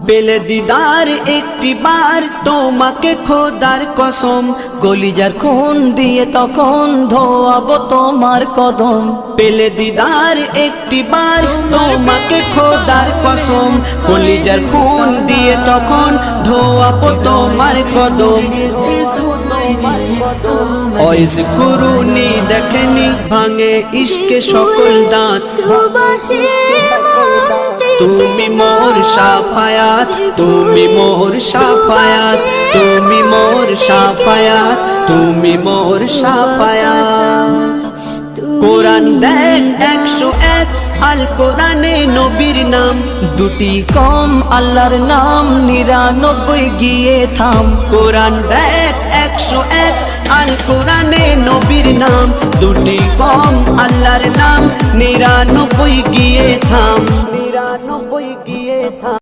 পেলে দিদার একটি বার তোমাকে খোদার কসম, কলিজার খুন দিয়ে তখন ধোয়াবো তোমার কদম। পেলে দিদার একটি বার তোমাকে খোদার কসম, কলিজার খুন দিয়ে তখন ধোয়াবো তোমার কদম। ওইস কুরুনি দেখেনি ভাঙে ইশকে সকল দাঁত, তুমি মোর শাফায়াত, তুমি মোর শাফায়াত, তুমি মোর শাফায়াত, তুমি মোর শাফায়াত। কোরআন দেখ 101 আল কোরআনে নবীর নাম, দুটি কম আল্লাহর নাম 99 গিয়ে থাম। কোরআন দেখ 101 আল কোরআনে নবীর নাম, দুটি কম আল্লাহর নাম 99 গিয়ে থাম।